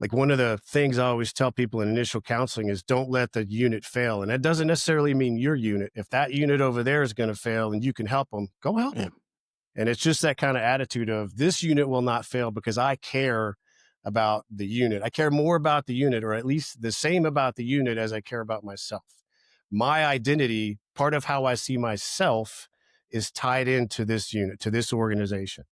Like one of the things I always tell people in initial counseling is don't let the unit fail. And that doesn't necessarily mean your unit. If that unit over there is going to fail and you can help them, go help them. And it's just that kind of attitude of this unit will not fail because I care about the unit. I care more about the unit, or at least the same about the unit as I care about myself. My identity, part of how I see myself, is tied into this unit, to this organization.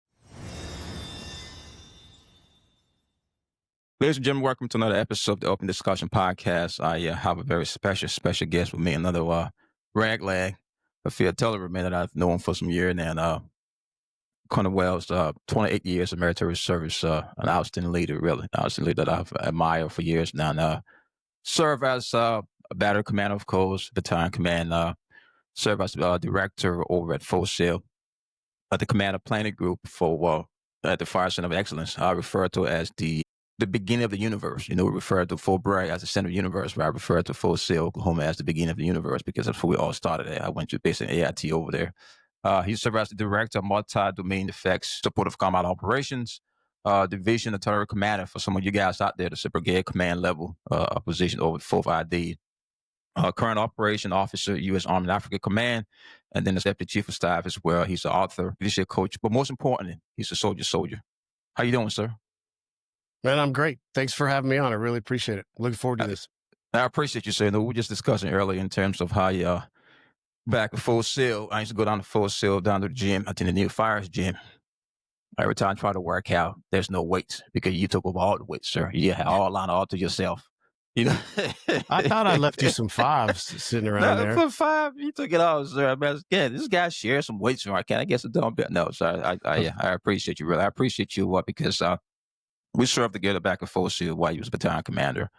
Ladies and gentlemen, welcome to another episode of the Open Discussion Podcast. I have a very special guest with me, another raglag, a field television man that I've known for some years now. Damon Wells, 28 years of military service, an outstanding leader, really, an outstanding leader that I've admired for years now. And, serve as a battery commander, of course, battalion command, serve as director over at Full Sail, at the Commander Planning Group for at the Fire Center of Excellence. I refer to as the beginning of the universe. You know, we refer to Fulbright as the center of the universe, but I refer to Full Sail, Oklahoma as the beginning of the universe because that's where we all started at. I went to basic AIT over there. He served as the director of multi-domain effects, supportive combat operations, division artillery commander for some of you guys out there. That's a brigade command level position over 4th ID. Current operation officer, U.S. Army and Africa Command, and then the deputy chief of staff as well. He's an author, leadership coach, but most importantly, he's a soldier. How you doing, sir? Man, I'm great. Thanks for having me on. I really appreciate it. Looking forward to this. I appreciate you saying that. We were just discussing earlier in terms of how you back at Full Sail. I used to go down to Full Sail, down to the gym. I think the new fires gym. Every time I try to work out, there's no weights because you took over all the weights, sir. You had all line all to yourself. You know, I thought I left you some fives sitting around there. For 5, you took it all, sir. I mean, yeah, this guy shares some weights from. I guess a dumb bit. No, sir. I appreciate you, really. I appreciate you because we served together back at Full Sail while you was battalion commander,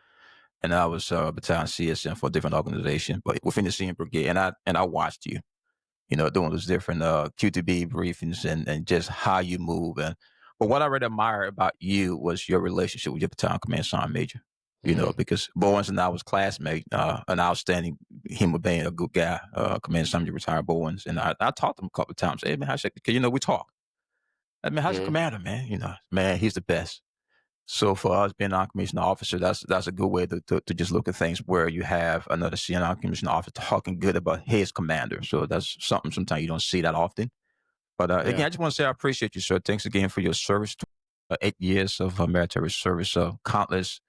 and I was battalion CSM for a different organization, but within the same brigade. And I watched you, you know, doing those different QTB briefings and just how you move. But what I really admire about you was your relationship with your battalion command sergeant major. You know, because Bowens and I was classmates, an outstanding human being, a good guy, command sergeant retired Bowens. And I talked to him a couple of times. Hey, man, how's your, you know, we talk. I mean, how's your commander, man? You know, man, he's the best. So for us being a non-commissioned officer, that's a good way to just look at things where you have another senior non-commissioned officer talking good about his commander. So that's something sometimes you don't see that often. But again, I just want to say I appreciate you, sir. Thanks again for your service. 8 years of military service, countless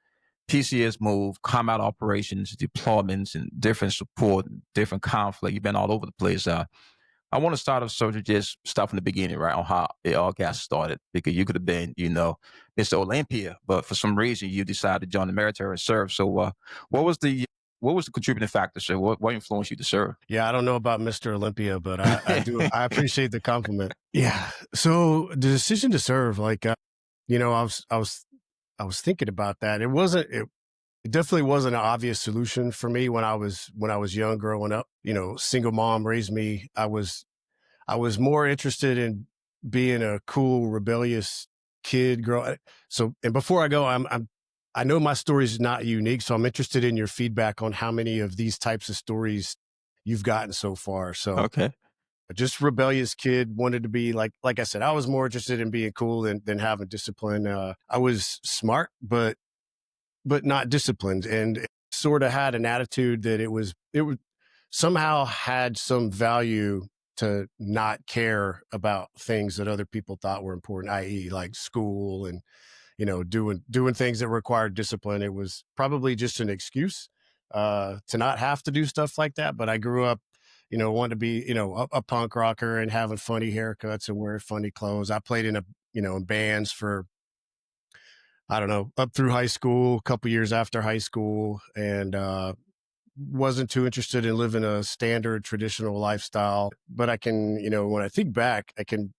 PCS move, combat operations, deployments, and different support, different conflict. You've been all over the place. I want to start off, so to just start from the beginning, right, on how it all got started, because you could have been, you know, Mr. Olympia, but for some reason you decided to join the military and serve. So what was the contributing factor, sir? What influenced you to serve? Yeah, I don't know about Mr. Olympia, but I do. I appreciate the compliment. Yeah. So the decision to serve, like, you know, I was thinking about that. It definitely wasn't an obvious solution for me when I was young growing up. You know, single mom raised me. I was more interested in being a cool, rebellious kid So, and before I go, I know my story is not unique, so I'm interested in your feedback on how many of these types of stories you've gotten so far. So, Okay. just rebellious kid, wanted to be like I said, I was more interested in being cool than having discipline. I was smart, but not disciplined, and sort of had an attitude that it would somehow had some value to not care about things that other people thought were important, i.e. like school and, you know, doing things that required discipline. It was probably just an excuse to not have to do stuff like that. But I grew up, you know, wanting to be, you know, a punk rocker and having funny haircuts and wearing funny clothes. I played in in bands for, I don't know, up through high school, a couple years after high school, and wasn't too interested in living a standard traditional lifestyle. But I can, you know, when I think back, I can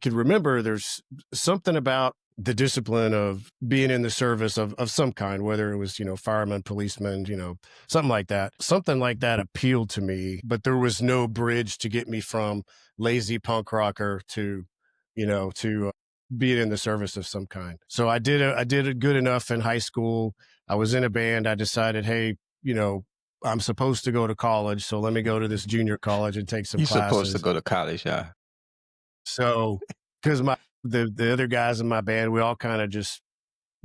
remember there's something about the discipline of being in the service of some kind, whether it was, you know, fireman, policeman, you know, something like that. Something like that appealed to me, but there was no bridge to get me from lazy punk rocker to, you know, to being in the service of some kind. So I did it good enough in high school. I was in a band. I decided, hey, you know, I'm supposed to go to college, so let me go to this junior college and take some You're classes. supposed to go to college, yeah. So, because the other guys in my band, we all kind of just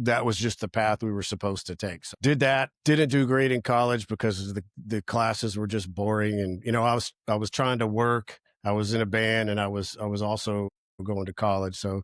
that was just the path we were supposed to take. So did that, didn't do great in college because the classes were just boring. And, I was trying to work. I was in a band and I was also going to college. So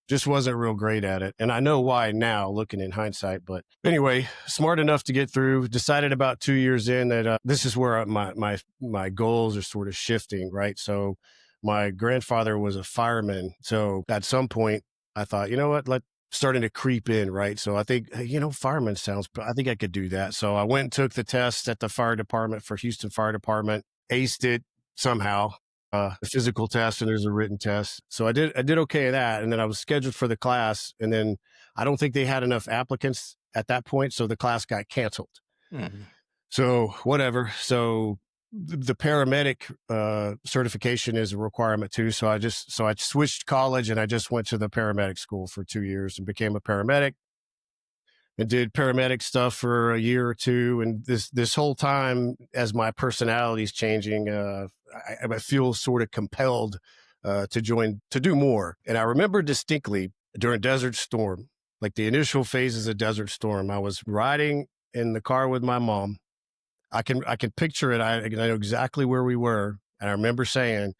just wasn't real great at it. And I know why now looking in hindsight, but anyway, smart enough to get through, decided about 2 years in that this is where my goals are sort of shifting. Right. So my grandfather was a fireman. So at some point I thought, you know what, starting to creep in. Right. So I think, hey, fireman I think I could do that. So I went and took the test at the fire department for Houston Fire Department, aced it somehow, a physical test and there's a written test. So I did okay at that. And then I was scheduled for the class. And then I don't think they had enough applicants at that point. So the class got canceled. Mhm. So whatever. So the paramedic certification is a requirement too. So I switched college and I just went to the paramedic school for 2 years and became a paramedic and did paramedic stuff for a year or two. And this whole time, as my personality is changing, I feel sort of compelled to do more. And I remember distinctly during Desert Storm, like the initial phases of Desert Storm, I was riding in the car with my mom. I can picture it. I know exactly where we were. And I remember saying,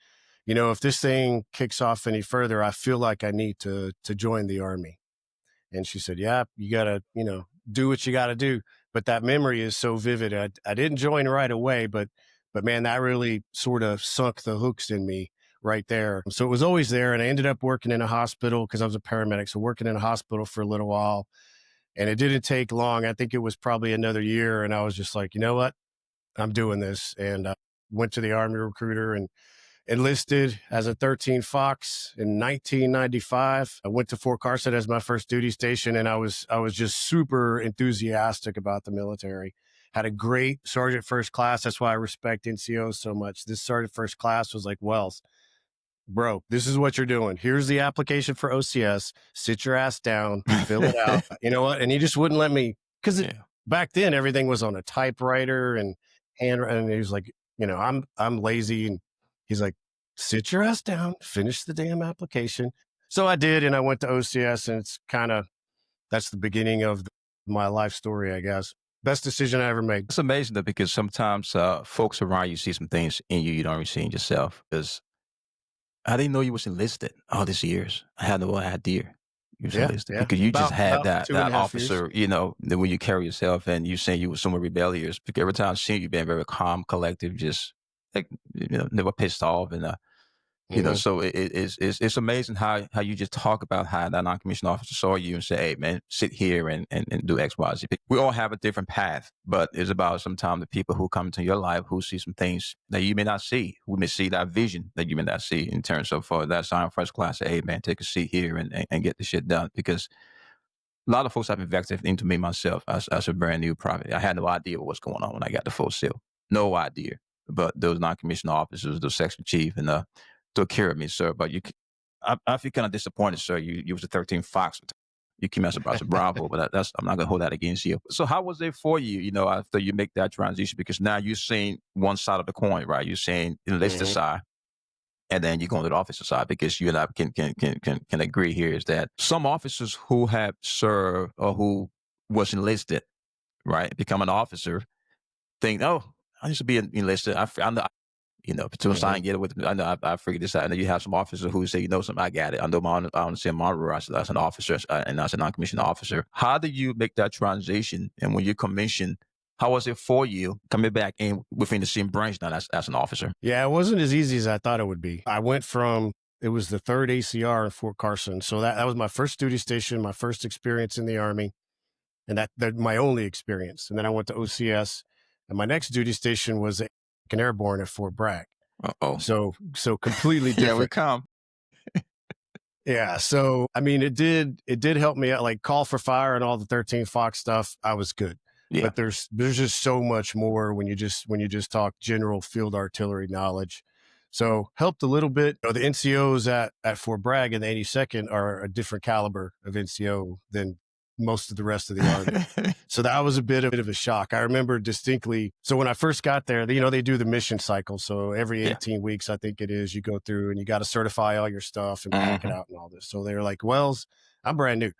if this thing kicks off any further, I feel like I need to join the Army. And she said, yeah, you got to, do what you got to do. But that memory is so vivid. I didn't join right away, but man, that really sort of sunk the hooks in me right there. So it was always there. And I ended up working in a hospital because I was a paramedic. So working in a hospital for a little while, and it didn't take long. I think it was probably another year. And I was just like, you know what? I'm doing this. And I went to the Army recruiter and enlisted as a 13 Fox in 1995. I went to Fort Carson as my first duty station, and I was just super enthusiastic about the military. Had a great sergeant first class. That's why I respect NCOs so much. This sergeant first class was like, Wells, bro, this is what you're doing. Here's the application for OCS. Sit your ass down, fill it out. You know what? And he just wouldn't let me, because Yeah. back then everything was on a typewriter and and he was like, I'm lazy, and he's like, sit your ass down, finish the damn application. So I did, and I went to OCS, and that's the beginning of my life story, I guess. Best decision I ever made. It's amazing though, because sometimes folks around you see some things in you don't really see in yourself. Because I didn't know you was enlisted all these years. I had no idea you was Yeah, enlisted yeah. because you just had About that two and a that half years. officer, the way you carry yourself, and you saying you were somewhat rebellious. Because every time I see you being very calm, collective, just like never pissed off, and Mhm. so it's amazing how you just talk about how that non-commissioned officer saw you and say, hey man, sit here and do X, Y, Z. We all have a different path, but it's about sometimes the people who come into your life who see some things that you may not see, who may see that vision that you may not see in terms of that sign first class, say, hey man, take a seat here and get the shit done. Because a lot of folks have invested into me myself as a brand new private. I had no idea what was going on when I got the full seal. No idea. But those non-commissioned officers, the section chief, and took care of me, sir. But I feel kind of disappointed, sir. You was a 13 Fox. You came as a Bravo, but I'm not gonna hold that against you. So how was it for you? After you make that transition, because now you're seeing one side of the coin, right? You're saying enlisted Mhm. side, and then you go to the officer side, because you and I can agree here is that some officers who have served or who was enlisted, right, become an officer, think, oh, I used to be enlisted. I know, to sign Mhm. get it with. I know I figured this out. And then you have some officers who say, something, I got it. I know I understand my role as an officer and as a non-commissioned officer. How do you make that transition? And when you commission, how was it for you coming back in within the same branch now as an officer? Yeah, it wasn't as easy as I thought it would be. I went from it was the third ACR in Fort Carson. So that was my first duty station, my first experience in the Army, and that my only experience. And then I went to OCS, and my next duty station was an airborne at Fort Bragg. Uh-oh. So completely Yeah, we different. come. Yeah. So I mean, it did help me out, like call for fire and all the 13 Fox stuff. I was good. Yeah. But there's just so much more when you just talk general field artillery knowledge. So helped a little bit. The NCOs at Fort Bragg and the 82nd are a different caliber of NCO than most of the rest of the Army. So that was a bit of a shock. I remember distinctly. So when I first got there, they do the mission cycle. So every Yeah. 18 weeks, I think it is, you go through and you got to certify all your stuff and pack it Mhm. out and all this. So they're like, Wells, I'm brand new.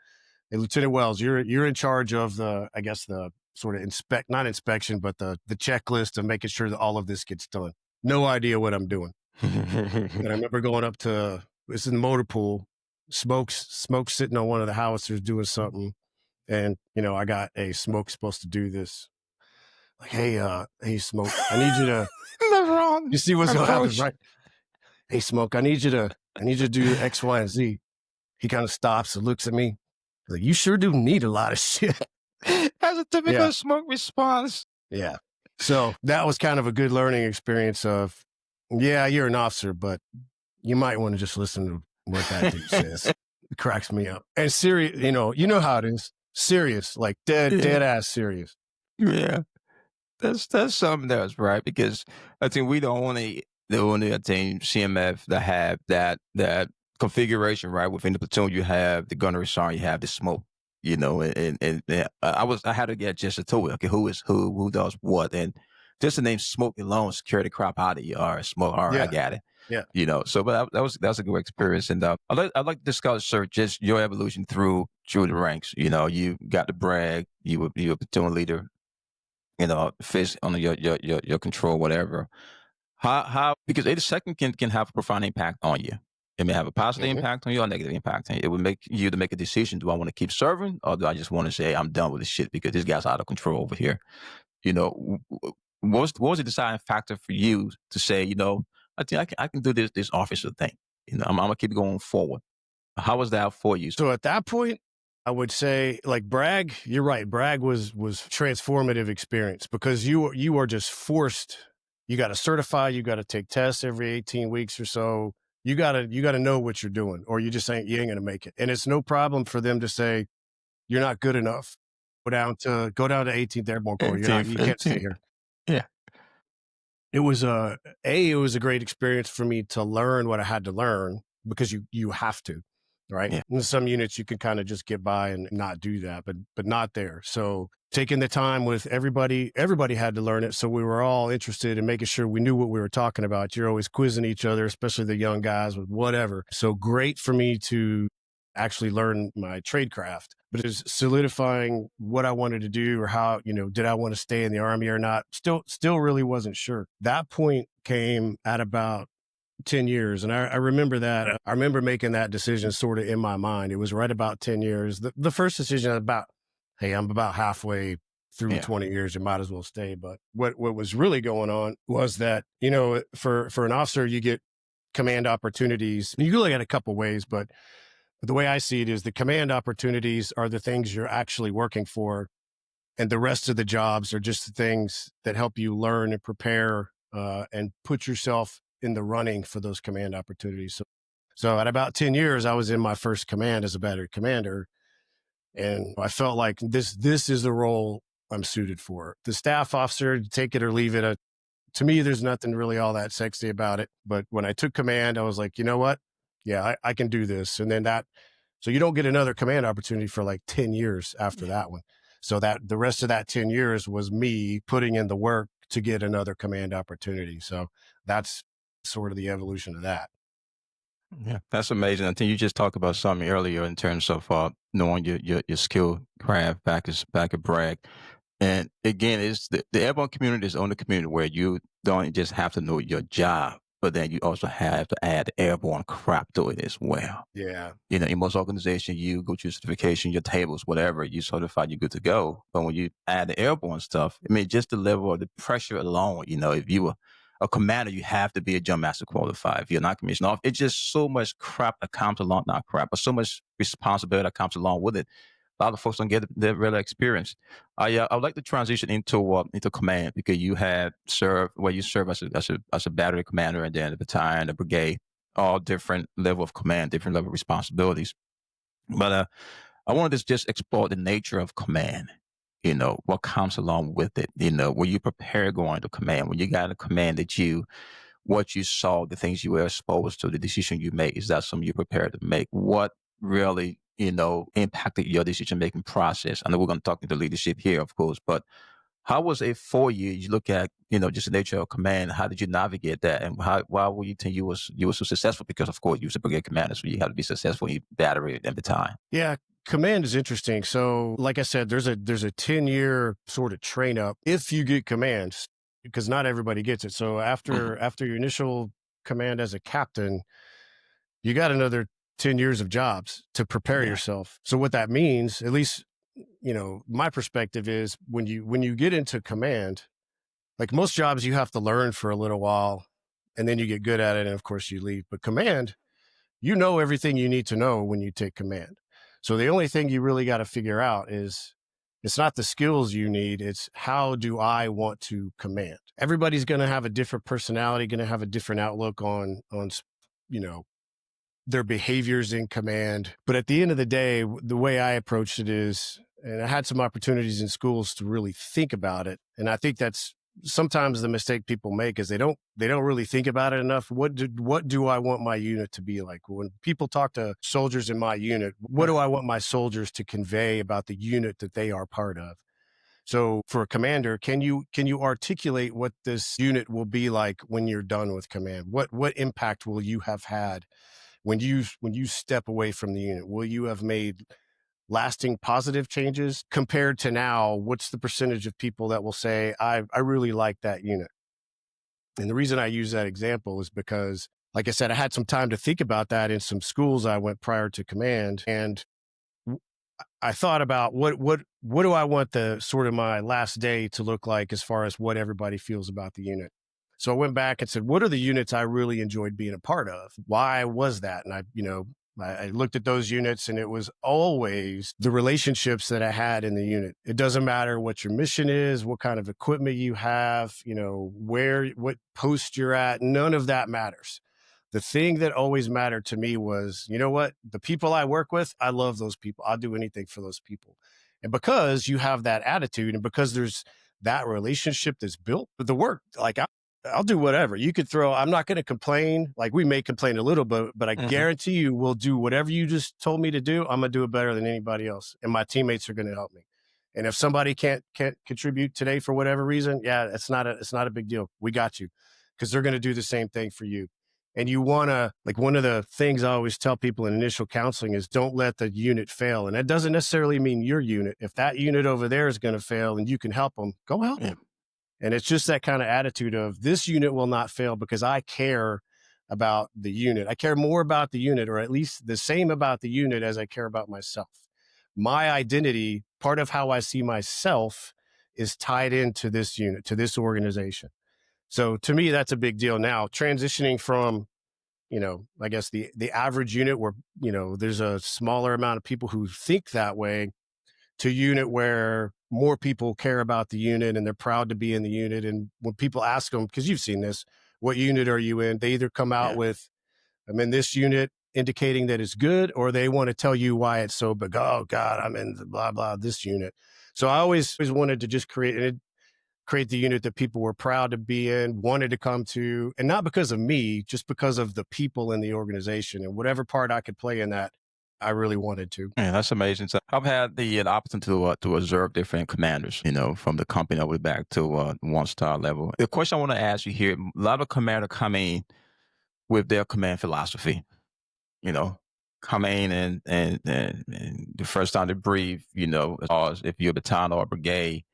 "Hey, Lieutenant Wells, you're in charge of the, I guess, the sort of not inspection, but the checklist of making sure that all of this gets done." No idea what I'm doing. And I remember going up to, it's in the motor pool, Smoke's sitting on one of the howitzers doing something. And, I got, hey, Smoke's supposed to do this. Like, hey, Smoke, I need you to, The wrong you see what's going to happen, approach. right? Hey, Smoke, I need you to do X, Y, and Z. He kind of stops and looks at me. Like, you sure do need a lot of shit. That's a Yeah. typical Smoke response. Yeah. So that was kind of a good learning experience of, yeah, you're an officer, but you might want to just listen to what that dude says. It cracks me up. And serious, you know how it is. Serious, like Yeah. dead ass serious. Yeah. That's something else, right? Because I think we the only I think CMF that have that configuration, right? Within the platoon, you have the gunnery sergeant, you have the smoke, and I had to get just a tool. Okay, who does what, and just the name smoke alone scared the crap out of you. All right, smoke. All right, I Yeah. got it. Yeah. So but that was a good experience, and I'd like to discuss, sir, just your evolution through the ranks. You got to brag. You were a platoon leader, fish under your control, whatever. How because a second can have a profound impact on you. It may have a positive Hmm. impact on you or a negative impact on you. It would make you to make a decision: do I want to keep serving, or do I just want to say I'm done with this shit because this guy's out of control over here? What was the deciding factor for you to say, I think I can do this officer thing. I'm gonna keep going forward. How was that for you? So at that point, I would say, like, brag, you're right. Brag was transformative experience because you are just forced. You got to certify, you got to take tests every 18 weeks or so. You gotta know what you're doing, or you ain't gonna make it. And it's no problem for them to say, you're not good enough. Go down to 18th Airborne Corps. You can't stay here. Yeah. It was it was a great experience for me to learn what I had to learn because you have to, right? Yeah. In some units you can kind of just get by and not do that, but not there. So taking the time with everybody had to learn it. So we were all interested in making sure we knew what we were talking about. You're always quizzing each other, especially the young guys with whatever. So great for me to actually learn my trade craft, but it was solidifying what I wanted to do or how, did I want to stay in the Army or not? Still really wasn't sure. That point came at about 10 years. And I remember that. I remember making that decision sort of in my mind. It was right about 10 years. The first decision about, hey, I'm about halfway through Yeah. 20 years. You might as well stay. But what was really going on was that, for an officer, you get command opportunities. You look at it a couple ways, but the way I see it is the command opportunities are the things you're actually working for. And the rest of the jobs are just the things that help you learn and prepare and put yourself in the running for those command opportunities. So at about 10 years, I was in my first command as a battery commander. And I felt like this is the role I'm suited for. The staff officer, take it or leave it. To me, there's nothing really all that sexy about it. But when I took command, I was like, you know what? Yeah, I can do this. And then so you don't get another command opportunity for like 10 years after that one. So that the rest of that 10 years was me putting in the work to get another command opportunity. So that's sort of the evolution of that. Yeah, that's amazing. I think you just talked about something earlier in terms of knowing your skill craft back at brag. And again, it's the airborne community is the only community where you don't just have to know your job, but then you also have to add airborne crap to it as well. Yeah. In most organizations, you go to your certification, your tables, whatever, you certify, you're good to go. But when you add the airborne stuff, I mean, just the level of the pressure alone, if you were a commander, you have to be a jump master qualified. If you're not commissioned off, it's just so much crap that comes along, not crap, but so much responsibility that comes along with it. A lot of folks don't get the real experience. I would like to transition into command because you serve as a battery commander and then the battalion, the brigade, all different level of command, different level of responsibilities. But I wanted to just explore the nature of command. What comes along with it. When you prepare going to command, when you got a command what you saw, the things you were exposed to, the decision you made, is that something you prepared to make? What really, impacted your decision making process? I know we're going to talk into leadership here, of course, but how was it for you? You look at, just the nature of command. How did you navigate that? And why were you think you were so successful? Because of course you was a brigade commander, so you had to be successful in battery at the time. Yeah. Command is interesting. So, like I said, there's a 10-year sort of train up if you get commands, because not everybody gets it. So Mhm. after your initial command as a captain, you got another 10 years of jobs to prepare Yeah. yourself. So what that means, at least, my perspective is when you get into command, like most jobs, you have to learn for a little while and then you get good at it. And of course you leave. But command, you know everything you need to know when you take command. So the only thing you really got to figure out is it's not the skills you need, it's how do I want to command. Everybody's going to have a different personality, going to have a different outlook on you know their behaviors in command. But at the end of the day, the way I approached it is, and I had some opportunities in schools to really think about it. And I think that's sometimes the mistake people make is they don't really think about it enough. What do I want my unit to be like? When people talk to soldiers in my unit, what do I want my soldiers to convey about the unit that they are part of? So for a commander, can you articulate what this unit will be like when you're done with command? What impact will you have had when you step away from the unit? Will you have made lasting positive changes compared to now? What's the percentage of people that will say, I really like that unit? And the reason I use that example is because, like I said, I had some time to think about that in some schools I went prior to command. And I thought about what do I want the sort of my last day to look like as far as what everybody feels about the unit. So I went back and said, what are the units I really enjoyed being a part of? Why was that? And I looked at those units and it was always the relationships that I had in the unit. It doesn't matter what your mission is, what kind of equipment you have, what post you're at. None of that matters. The thing that always mattered to me was, you know what? The people I work with, I love those people. I'll do anything for those people. And because you have that attitude and because there's that relationship that's built, but the work, like I'll do whatever. You could throw, I'm not going to complain. Like we may complain a little bit, but I Mhm. guarantee you we'll do whatever you just told me to do. I'm going to do it better than anybody else. And my teammates are going to help me. And if somebody can't contribute today for whatever reason, yeah, it's not a big deal. We got you because they're going to do the same thing for you. And you want to, like, one of the things I always tell people in initial counseling is don't let the unit fail. And that doesn't necessarily mean your unit. If that unit over there is going to fail and you can help them, go help Yeah. them. And it's just that kind of attitude of this unit will not fail because I care about the unit. I care more about the unit, or at least the same about the unit as I care about myself. My identity, part of how I see myself, is tied into this unit, to this organization. So to me, that's a big deal. Now, transitioning from, I guess the average unit where, there's a smaller amount of people who think that way, to unit where more people care about the unit and they're proud to be in the unit. And when people ask them, because you've seen this, what unit are you in? They either come out Yeah. with, I'm in this unit, indicating that it's good, or they want to tell you why it's so big. Oh God, I'm in the blah, blah, this unit. So I always wanted to just create the unit that people were proud to be in, wanted to come to, and not because of me, just because of the people in the organization and whatever part I could play in that, I really wanted to. Yeah, that's amazing. So I've had the opportunity to observe different commanders, from the company all the way back to 1 star level. The question I want to ask you here: a lot of commanders come in with their command philosophy, you know, come in and the first time they breathe, as far as if you're a battalion or a brigade,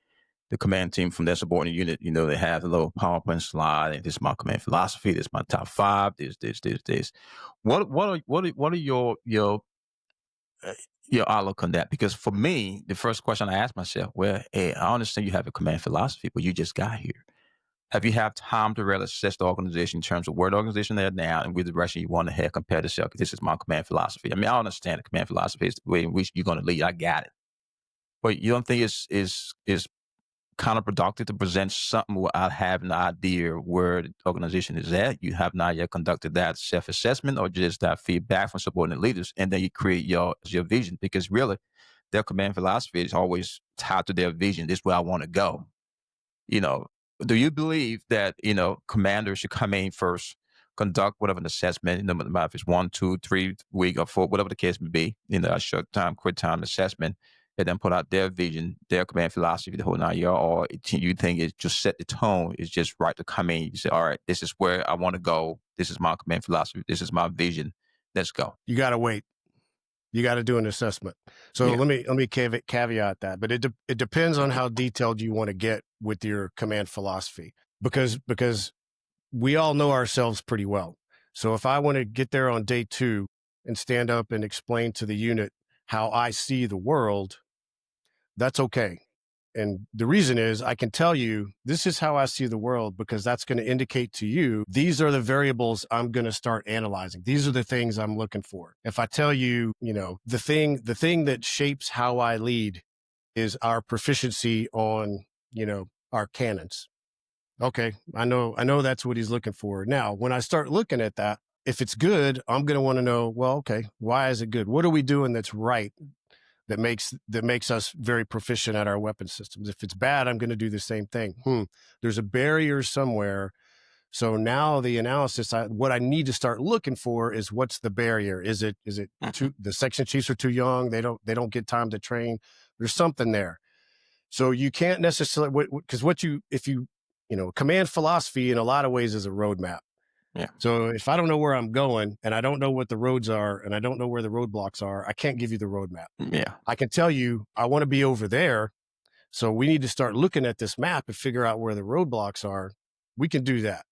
the command team from their subordinate unit, they have a little PowerPoint slide, and this is my command philosophy, this is my top five, this. What are uh, your outlook on that? Because for me, the first question I ask myself, well, hey, I understand you have a command philosophy, but you just got here. Have you had time to really assess the organization in terms of where the organization is now and with the direction you want to head compared to self? This is my command philosophy. I mean, I understand the command philosophy is the way in which you're going to lead. I got it. But you don't think it's counterproductive to present something without having the idea where the organization is at? You have not yet conducted that self-assessment or just that feedback from subordinate leaders, and then you create your vision, because really their command philosophy is always tied to their vision. This is where I want to go. you know, do you believe that, commanders should come in first, conduct whatever an assessment, no matter if it's 1, 2, 3 week or 4, whatever the case may be, a short time, quick time assessment, and then put out their vision, their command philosophy, the whole 9 year, or you think it just set the tone, it's just right to come in, you say, all right, this is where I want to go, this is my command philosophy, this is my vision, let's go. You got to wait. You got to do an assessment. So Yeah. let me caveat that, but it depends on how detailed you want to get with your command philosophy, because we all know ourselves pretty well. So if I want to get there on day 2 and stand up and explain to the unit how I see the world, that's okay. And the reason is I can tell you, this is how I see the world, because that's going to indicate to you, these are the variables I'm going to start analyzing. These are the things I'm looking for. If I tell you, the thing that shapes how I lead is our proficiency on, our cannons. Okay. I know that's what he's looking for. Now, when I start looking at that, if it's good, I'm going to want to know, well, okay, why is it good? What are we doing that's right, that makes us very proficient at our weapon systems? If it's bad, I'm going to do the same thing. There's a barrier somewhere. So now the analysis, what I need to start looking for is, what's the barrier? Is it Mhm. too, the section chiefs are too young? They don't get time to train. There's something there. So you can't necessarily, because if you, command philosophy in a lot of ways is a roadmap. Yeah. So if I don't know where I'm going, and I don't know what the roads are, and I don't know where the roadblocks are, I can't give you the roadmap. Yeah. I can tell you, I want to be over there. So we need to start looking at this map and figure out where the roadblocks are. We can do that.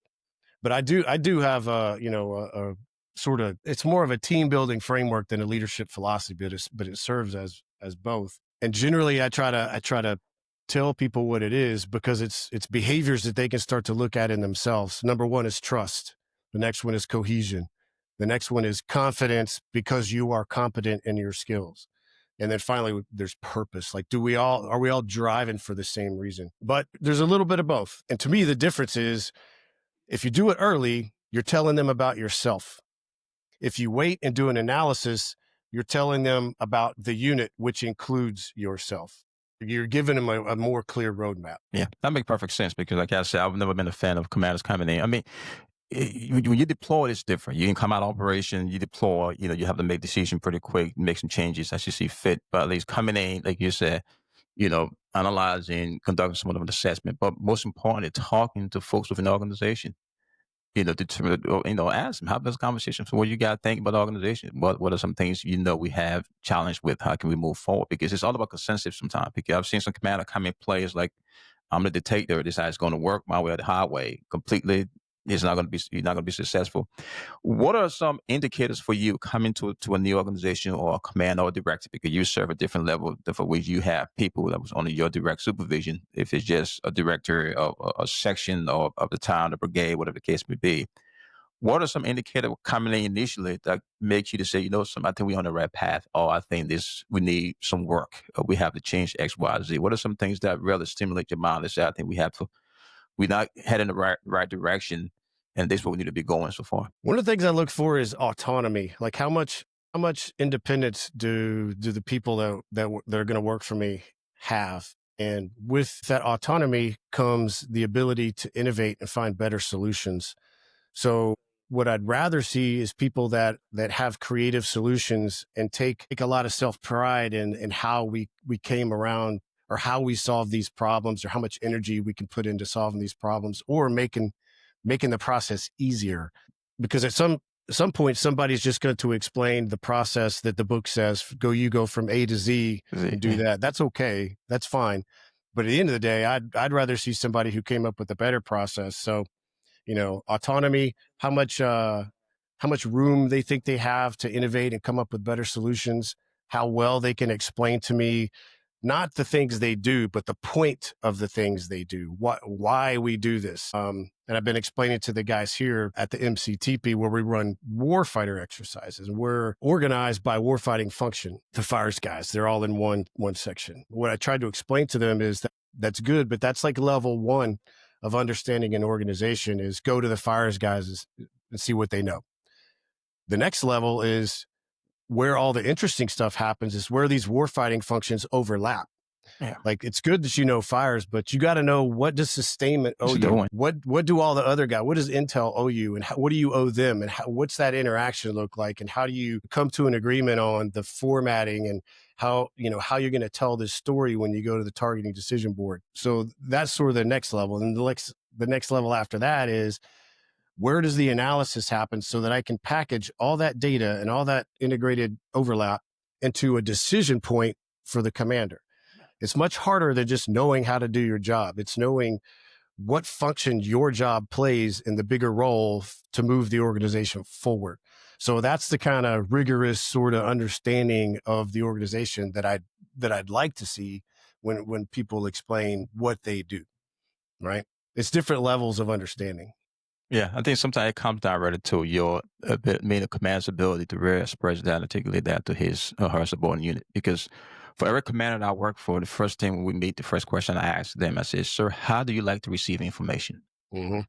But I do have a sort of, it's more of a team building framework than a leadership philosophy, but it serves as both. And generally I try to tell people what it is, because it's behaviors that they can start to look at in themselves. Number one is trust. The next one is cohesion. The next one is confidence, because you are competent in your skills. And then finally, there's purpose. Like, are we all driving for the same reason? But there's a little bit of both. And to me, the difference is, if you do it early, you're telling them about yourself. If you wait and do an analysis, you're telling them about the unit, which includes yourself. You're giving them a more clear roadmap. Yeah. That makes perfect sense because, like I said, I've never been a fan of commanders coming in. I mean, when you deploy, it's different. You can come out of operation, you deploy, you have to make decisions pretty quick, make some changes as you see fit. But at least coming in, like you said, analyzing, conducting some of an assessment, but most importantly, talking to folks within the organization. Determine, or, ask them, have those conversations. So what you got to think about the organization? What are some things we have challenged with? How can we move forward? Because it's all about consensus sometimes. Because I've seen some commander come in plays like, I'm the dictator. This how it's going to work my way or the highway. Completely, it's not going to be. You're not going to be successful. What are some indicators for you coming to a new organization or a command or a director? Because you serve a different level, different ways. You have people that was under your direct supervision. If it's just a director of a section or of the town, the brigade, whatever the case may be. What are some indicators coming in initially that makes you to say, I think we're on the right path, or I think we need some work, or we have to change X, Y, Z. What are some things that really stimulate your mind to say, I think we're not heading in the right direction, and this is what we need to be going so far? One of the things I look for is autonomy. Like, how much independence do the people that are going to work for me have? And with that autonomy comes the ability to innovate and find better solutions. So what I'd rather see is people that have creative solutions and take a lot of self pride in how we came around, or how we solve these problems, or how much energy we can put into solving these problems, or making the process easier. Because at some point, somebody's just going to explain the process that the book says, you go from A to Z and do that. That's okay. That's fine. But at the end of the day, I'd rather see somebody who came up with a better process. So, autonomy, how much room they think they have to innovate and come up with better solutions, how well they can explain to me, not the things they do, but the point of the things they do, why we do this. And I've been explaining to the guys here at the MCTP, where we run warfighter exercises, and we're organized by warfighting function. The fires guys, they're all in one section. What I tried to explain to them is that's good, but that's like level one of understanding an organization, is go to the fires guys and see what they know. The next level is where all the interesting stuff happens, is where these warfighting functions overlap. Yeah. Like, it's good that you know fires, but you got to know, what does sustainment owe It's a good you? one. What do all the other guys? What does Intel owe you, and what do you owe them? And what's that interaction look like? And how do you come to an agreement on the formatting, and how you're going to tell this story when you go to the targeting decision board? So that's sort of the next level, and the next level after that is, where does the analysis happen, so that I can package all that data and all that integrated overlap into a decision point for the commander. It's much harder than just knowing how to do your job. It's knowing what function your job plays in the bigger role to move the organization forward. So that's the kind of rigorous sort of understanding of the organization that I'd like to see when people explain what they do, right? It's different levels of understanding. Yeah, I think sometimes it comes down rather to your mean the commander's ability to really express that, articulate that to his or her subordinate unit. Because for every commander that I work for, the first thing when we meet, the first question I ask them, I say, "Sir, how do you like to receive information?" Mm-hmm.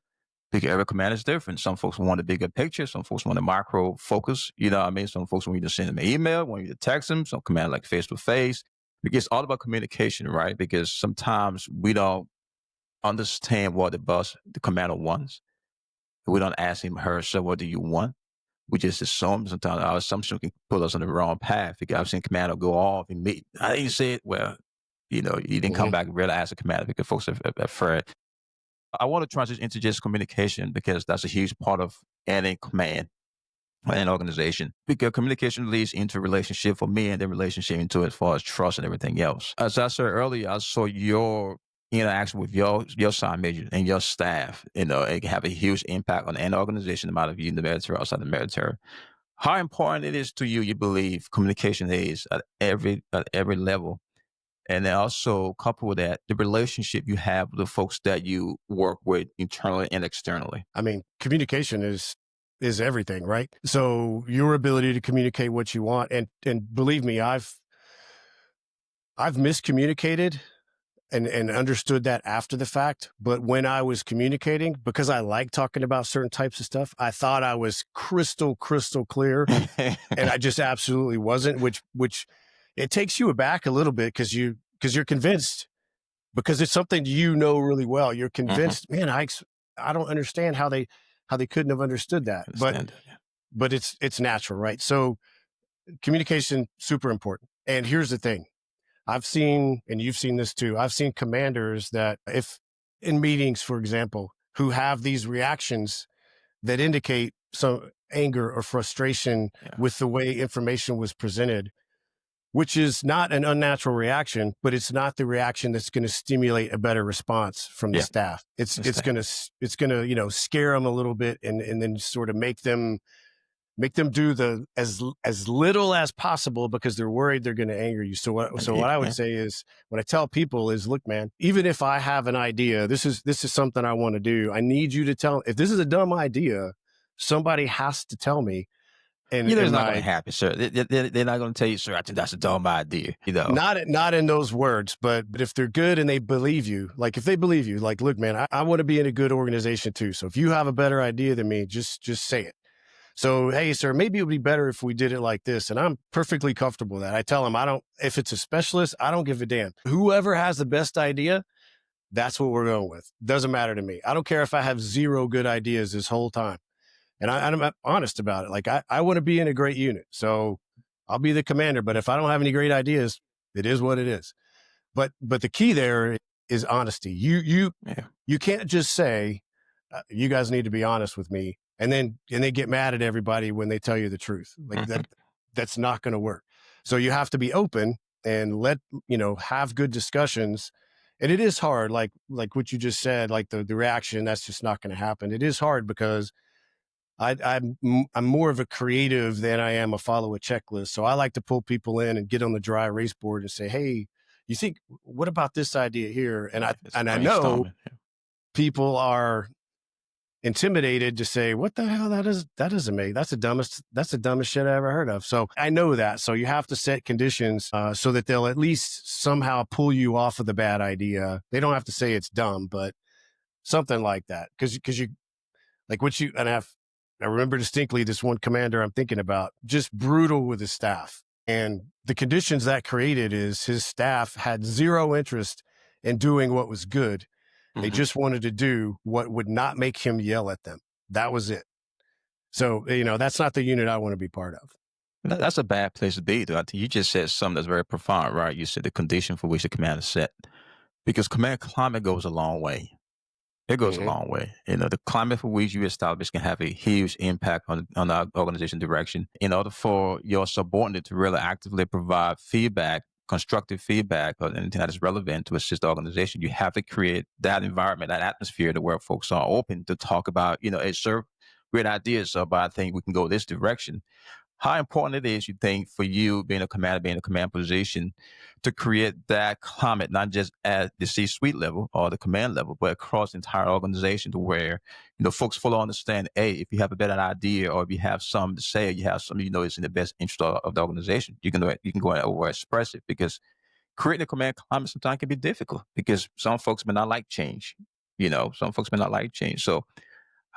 Because every commander is different. Some folks want a bigger picture. Some folks want a macro focus. You know what I mean? Some folks want you to send them an email, want you to text them. Some command like face to face. Because it's all about communication, right? Because sometimes we don't understand what the commander wants. We don't ask him, her, so what do you want? We just assume. Sometimes our assumption can put us on the wrong path. Because I've seen commander go off and meet. I didn't say it. Well, you didn't come Mm-hmm. back and really ask the commander because folks have afraid. I want to transition into just communication because that's a huge part of any command or an organization. Because communication leads into relationship for me and then relationship into as far as trust and everything else. As I said earlier, I saw your interaction with your sergeant major and your staff. It can have a huge impact on any organization, no matter if you're in the military or outside the military. How important it is to you, you believe communication is at every level, and then also couple with that, the relationship you have with the folks that you work with internally and externally. I mean, communication is everything, right? So your ability to communicate what you want, and believe me, I've miscommunicated and understood that after the fact. But when I was communicating, because I like talking about certain types of stuff, I thought I was crystal clear, and I just absolutely wasn't. Which it takes you aback a little bit because you're convinced, because it's something you know really well. You're Mhm. convinced, man. I don't understand how they couldn't have understood that, but Understand that. Yeah. it's natural, right? So communication super important. And here's the thing: I've seen, and you've seen this too, I've seen commanders that, if in meetings, for example, who have these reactions that indicate some anger or frustration Yeah. with the way information was presented, which is not an unnatural reaction, but it's not the reaction that's going to stimulate a better response from the Yeah. staff. It's Understand. going to scare them a little bit, and then sort of make them do as little as possible because they're worried they're going to anger you. So what I would Yeah. say is, what I tell people is, look, man, even if I have an idea, this is something I want to do. I need you to tell, if this is a dumb idea, somebody has to tell me. And It's not going to my, happen, sir. They're not going to tell you, sir, I think that's a dumb idea. not in those words, but if they're good and they believe you, like if they believe you, like, look, man, I want to be in a good organization too. So if you have a better idea than me, just say it. So, hey, sir, maybe it would be better if we did it like this. And I'm perfectly comfortable with that. I tell them, if it's a specialist, I don't give a damn. Whoever has the best idea, that's what we're going with. Doesn't matter to me. I don't care if I have zero good ideas this whole time. And I'm honest about it. Like, I want to be in a great unit. So I'll be the commander. But if I don't have any great ideas, it is what it is. But the key there is honesty. Yeah. You can't just say, you guys need to be honest with me, and then get mad at everybody when they tell you the truth. Like Mhm. that's not going to work. So you have to be open and have good discussions. And it is hard, like what you just said, like the reaction, that's just not going to happen. It is hard because I'm more of a creative than I am a follow a checklist. So I like to pull people in and get on the dry erase board and say, hey, you think, what about this idea here? And I It's and I know brainstorming. Yeah. people are intimidated to say, what the hell, that doesn't make, that's the dumbest shit I ever heard of. So I know that. So you have to set conditions so that they'll at least somehow pull you off of the bad idea. They don't have to say it's dumb, but something like that. Cause you, like what you, and I remember distinctly this one commander I'm thinking about, just brutal with his staff. And the conditions that created is his staff had zero interest in doing what was good. They Mhm. just wanted to do what would not make him yell at them. That was it. So, that's not the unit I want to be part of. That's a bad place to be, though. I think you just said something that's very profound, right? You said the condition for which the command is set. Because command climate goes a long way. It goes a Hmm. long way. The climate for which you establish can have a huge impact on our organization direction. In order for your subordinate to really actively provide feedback, constructive feedback, or anything that is relevant to assist the organization, you have to create that environment, that atmosphere to where folks are open to talk about, hey, sir, great ideas, but I think we can go this direction. How important it is, you think, for you being a commander, being in a command position, to create that climate, not just at the C-suite level or the command level, but across the entire organization, to where folks fully understand, hey, if you have a better idea or if you have something to say, or you have something is in the best interest of the organization, you can go and over express it, because creating a command climate sometimes can be difficult because some folks may not like change. Some folks may not like change. So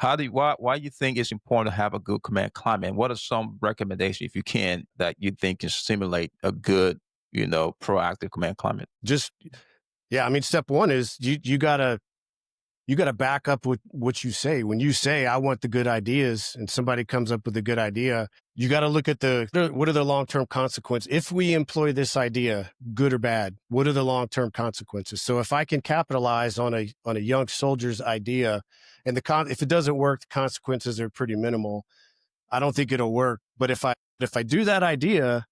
why you think it's important to have a good command climate? And what are some recommendations, if you can, that you think can stimulate a good, proactive command climate? Just yeah, I mean, step one is you gotta back up with what you say. When you say, I want the good ideas, and somebody comes up with a good idea, you got to look at what are the long-term consequences? If we employ this idea, good or bad, what are the long-term consequences? So if I can capitalize on a young soldier's idea, and if it doesn't work, the consequences are pretty minimal. I don't think it'll work. But if I do that idea,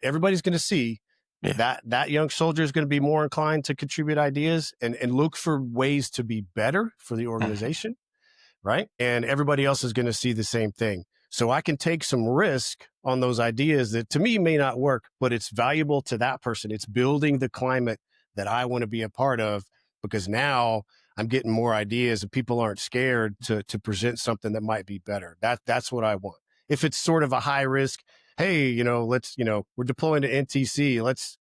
everybody's gonna see Yeah. that young soldier is going to be more inclined to contribute ideas and look for ways to be better for the Mhm. organization, right? And everybody else is going to see the same thing. So I can take some risk on those ideas that to me may not work, but it's valuable to that person. It's building the climate that I want to be a part of, because now I'm getting more ideas and people aren't scared to present something that might be better. That's what I want. If it's sort of a high risk, hey, we're deploying to NTC. Let's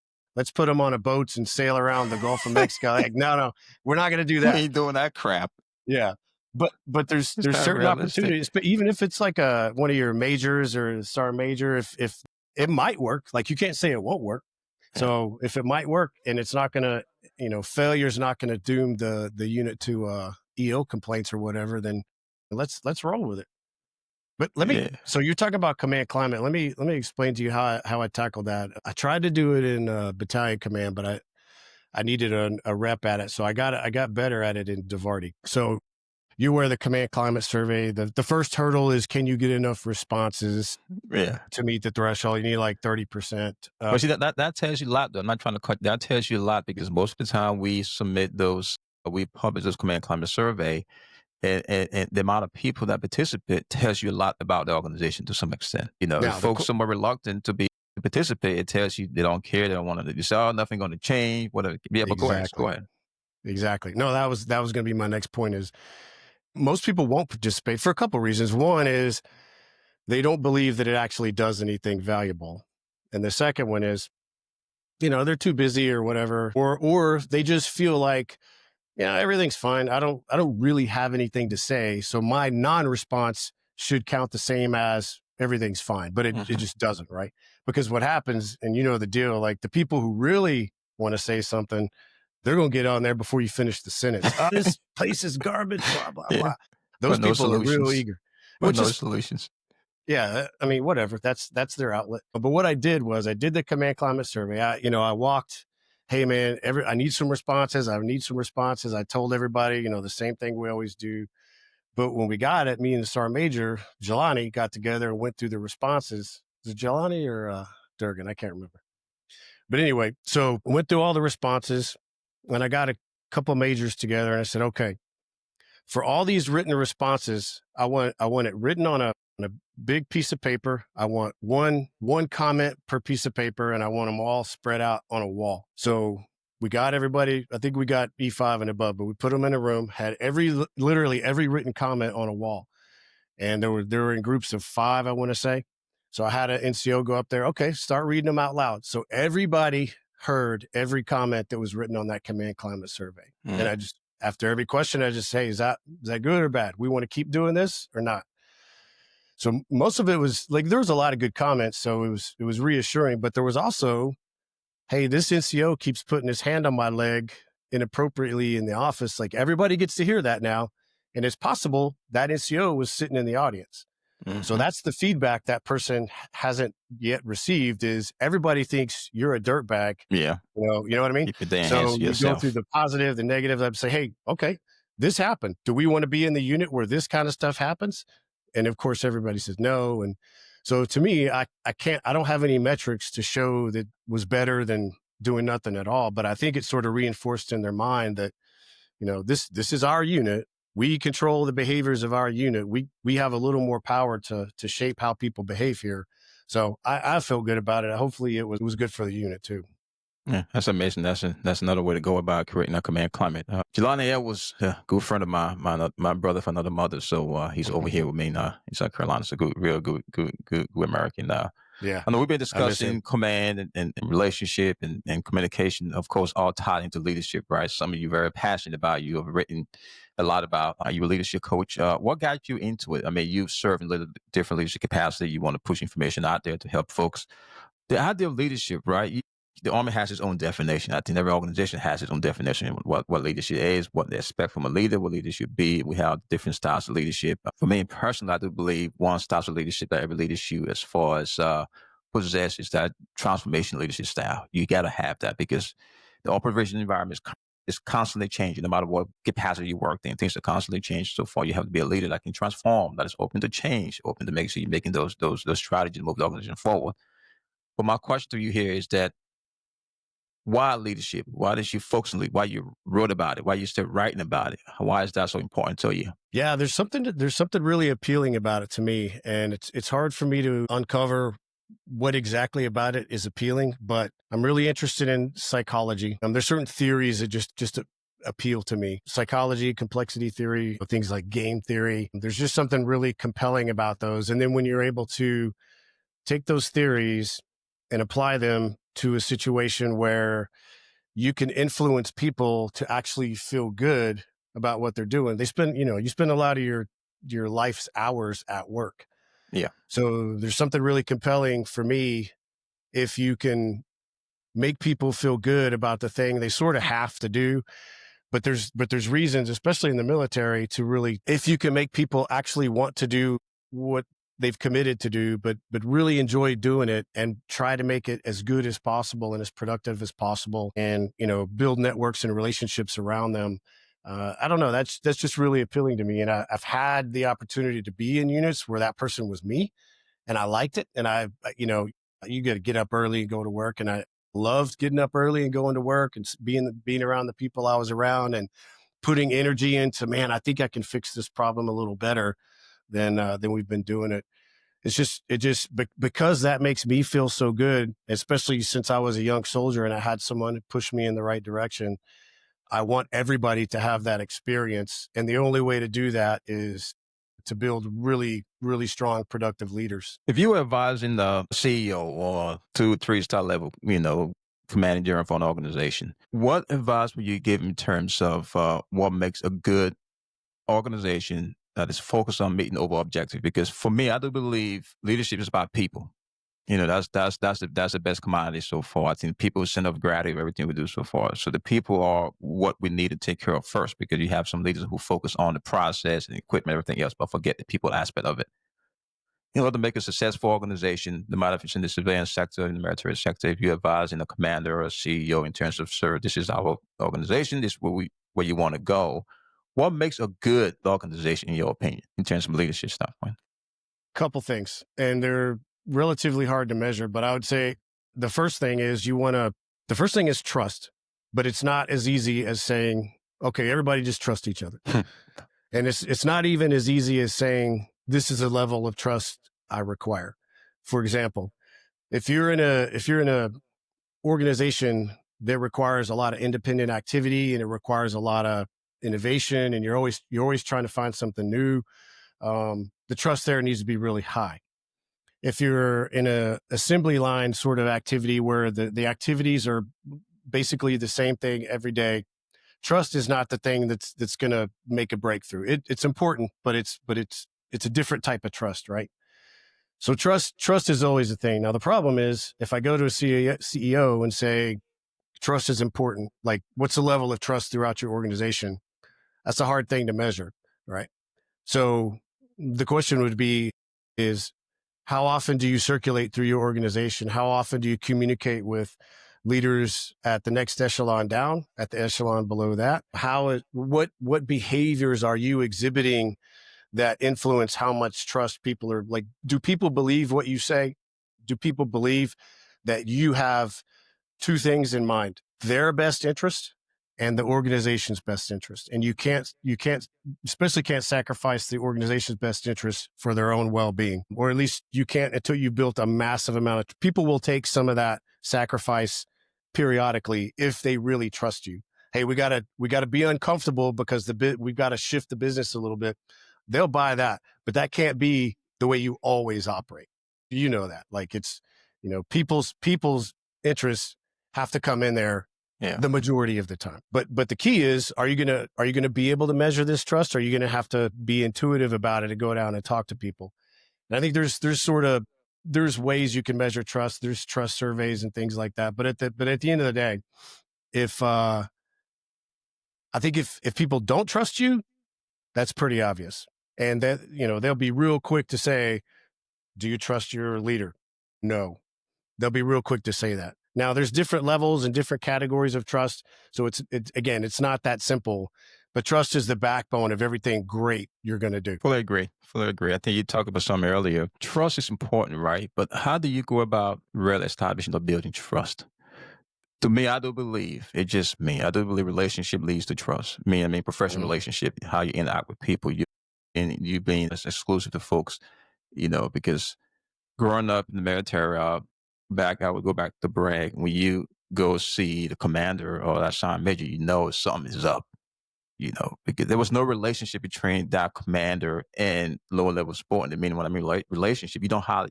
put them on a boats and sail around the Gulf of Mexico. Like, no, we're not going to do We that. ain't doing that crap. Yeah. But there's It's there's not certain realistic. opportunities, but even if it's like one of your majors or a sergeant major, if it might work, like you can't say it won't work. Yeah. So if it might work and it's not gonna, failure's not gonna doom the unit to EO complaints or whatever, then let's roll with it. But Yeah. so you're talking about command climate. Let me explain to you how I tackled that. I tried to do it in battalion command, but I needed a rep at it, so I got better at it in DeVarty. So you wear the command climate survey. The first hurdle is, can you get enough responses Yeah. to meet the threshold? You need like 30%. But see, that tells you a lot, though. I'm not trying to cut. That tells you a lot, because most of the time we submit those, we publish those command climate survey, and the amount of people that participate tells you a lot about the organization to some extent. If Now, folks are more reluctant to participate, it tells you they don't care, they don't want to. You say, oh, nothing going to change. Whatever. Yeah, but go ahead. Go exactly, ahead. exactly. No, that was going to be my next point. Is most people won't participate for a couple of reasons. One is they don't believe that it actually does anything valuable, and the second one is, they're too busy or whatever, or they just feel like, yeah, everything's fine. I don't really have anything to say. So my non-response should count the same as everything's fine, but it Mhm. just doesn't, right? Because what happens, and you know the deal, like the people who really want to say something, they're going to get on there before you finish the sentence. Oh, this place is garbage, blah, blah, Yeah, blah. Those but no people are real solutions. eager, But which no is, solutions. yeah, I mean, whatever. That's their outlet. But what I did was I did the command climate survey. I walked, hey man, I need some responses. I need some responses. I told everybody, the same thing we always do. But when we got it, me and the sergeant major, Jelani, got together and went through the responses. Is it Jelani or Durgan? I can't remember. But anyway, so went through all the responses, and I got a couple of majors together, and I said, okay, for all these written responses, I want it written on a big piece of paper. I want one comment per piece of paper, and I want them all spread out on a wall. So we got everybody. I think we got E5 and above, but we put them in a room, had literally every written comment on a wall, and they were in groups of 5, I want to say. So I had an NCO go up there. Okay, start reading them out loud. So everybody heard every comment that was written on that command climate survey. And Mm. I just, after every question, I just say, is that good or bad? We want to keep doing this or not? So most of it was like, there was a lot of good comments. So it was reassuring, but there was also, hey, this NCO keeps putting his hand on my leg inappropriately in the office. Like, everybody gets to hear that now. And it's possible that NCO was sitting in the audience. So Mhm. that's the feedback that person hasn't yet received, is everybody thinks you're a dirtbag. Yeah. You know what I mean? Keep it there in hands So to you go through yourself. the positive, the negative. I'd say, hey, okay, this happened. Do we want to be in the unit where this kind of stuff happens? And of course, everybody says no. And so to me, I don't have any metrics to show that was better than doing nothing at all. But I think it's sort of reinforced in their mind that, this is our unit. We control the behaviors of our unit. We have a little more power to shape how people behave here. So I felt good about it. Hopefully it was good for the unit too. Yeah, that's amazing. That's another way to go about creating a command climate. Jelani was a good friend of my brother from another mother, so he's over here with me now in South Carolina. So good, real good American. Yeah, I know we've been I miss him. discussing command and relationship and communication, of course, all tied into leadership, right? Some of you very passionate about. You have written a lot about. You a leadership coach. What got you into it? I mean, you've served in little different leadership capacity. You want to push information out there to help folks. The idea of leadership, right? The Army has its own definition. I think every organization has its own definition of what leadership is, what they expect from a leader, what leadership should be. We have different styles of leadership. For me personally, I do believe one style of leadership that every leader should, as far as possesses that transformation leadership style. You got to have that because the operation environment is constantly changing. No matter what capacity you work in, things are constantly changing. So far, you have to be a leader that can transform, that is open to change, open to make sure you're making those strategies to move the organization forward. But my question to you here is that why leadership? Why did you focus on leadership? Why you wrote about it? Why you still writing about it? Why is that so important to you? Yeah, there's something really appealing about it to me, and it's hard for me to uncover what exactly about it is appealing. But I'm really interested in psychology. There's certain theories that just appeal to me: psychology, complexity theory, things like game theory. There's just something really compelling about those. And then when you're able to take those theories and apply them to a situation where you can influence people to actually feel good about what they're doing. You spend a lot of your life's hours at work. Yeah. So there's something really compelling for me if you can make people feel good about the thing they sort of have to do. But there's reasons, especially in the military, to really, if you can make people actually want to do what they've committed to do, but really enjoy doing it and try to make it as good as possible and as productive as possible, and build networks and relationships around them. I don't know. That's just really appealing to me, and I've had the opportunity to be in units where that person was me, and I liked it. And you got to get up early and go to work, and I loved getting up early and going to work and being around the people I was around and putting energy into, man, I think I can fix this problem a little better than we've been doing it. Because that makes me feel so good, especially since I was a young soldier and I had someone push me in the right direction. I want everybody to have that experience. And the only way to do that is to build really, really strong, productive leaders. If you were advising the CEO or 2 or 3 star level, commanding general for an organization, what advice would you give in terms of what makes a good organization that is focused on meeting overall objective? Because for me, I do believe leadership is about people. That's the best commodity so far. I think people center of gravity of everything we do so far. So the people are what we need to take care of first, because you have some leaders who focus on the process and equipment, everything else, but forget the people aspect of it. In order to make a successful organization, no matter if it's in the civilian sector, in the military sector, if you're advising a commander or a CEO in terms of, sir, this is our organization, this is where you want to go. What makes a good organization, in your opinion, in terms of leadership standpoint? Couple things, and they're relatively hard to measure, but I would say the first thing is trust, but it's not as easy as saying, okay, everybody just trust each other. And it's not even as easy as saying, this is a level of trust I require. For example, if you're in a organization that requires a lot of independent activity and it requires a lot of innovation, and you're always trying to find something new, the trust there needs to be really high. If you're in a assembly line sort of activity where the activities are basically the same thing every day, trust is not the thing that's going to make a breakthrough. It's important, but it's a different type of trust, right? So trust is always a thing. Now the problem is, if I go to a CEO and say trust is important, like, what's the level of trust throughout your organization? That's a hard thing to measure, right? So the question would be is, how often do you circulate through your organization? How often do you communicate with leaders at the next echelon down, at the echelon below that? What behaviors are you exhibiting that influence how much trust people are like? Do people believe what you say? Do people believe that you have two things in mind: their best interest and the organization's best interest? And you can't, especially can't sacrifice the organization's best interest for their own well-being, or at least you can't until you've built a massive amount of people will take some of that sacrifice periodically if they really trust you. Hey, we gotta be uncomfortable because we've got to shift the business a little bit. They'll buy that, but that can't be the way you always operate. You know that, like it's, people's interests have to come in there Yeah. the majority of the time. But the key is, are you gonna be able to measure this trust? Or are you gonna have to be intuitive about it and go down and talk to people? And I think there's ways you can measure trust. There's trust surveys and things like that. But at the end of the day, if I think if people don't trust you, that's pretty obvious. And that, they'll be real quick to say, do you trust your leader? No. They'll be real quick to say that. Now, there's different levels and different categories of trust. So it's not that simple, but trust is the backbone of everything great you're going to do. Fully agree. Fully agree. I think you talked about something earlier. Trust is important, right? But how do you go about really establishing or building trust? To me, I do believe it's just me. I do believe relationship leads to trust. I mean, professional Mhm. relationship, how you interact with people, you being as exclusive to folks, because growing up in the military, I would go back to brag. When you go see the commander or that sergeant major, something is up, because there was no relationship between that commander and lower level sport. And meaning what I mean, like relationship,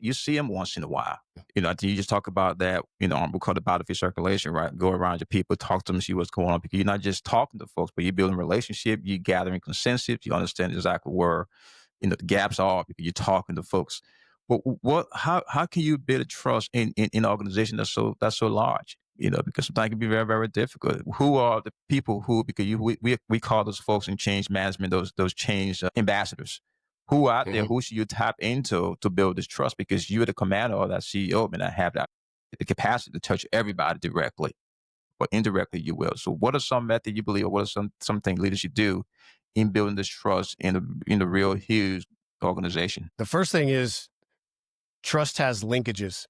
you see them once in a while. I think you just talk about that, we call it battlefield circulation, right? Go around your people, talk to them, see what's going on, because you're not just talking to folks, but you're building relationship, you're gathering consensus, you understand exactly where, the gaps are because you're talking to folks. But how can you build a trust in an organization that's so large? Because sometimes it can be very, very difficult. Who are the people who, because we call those folks in change management, those change ambassadors. Who out there, Mhm. who should you tap into to build this trust? Because you're the commander or that CEO, may not have that the capacity to touch everybody directly, but indirectly you will. So what are some methods you believe, or what are something leaders should do in building this trust in a real huge organization? The first thing is, trust has linkages.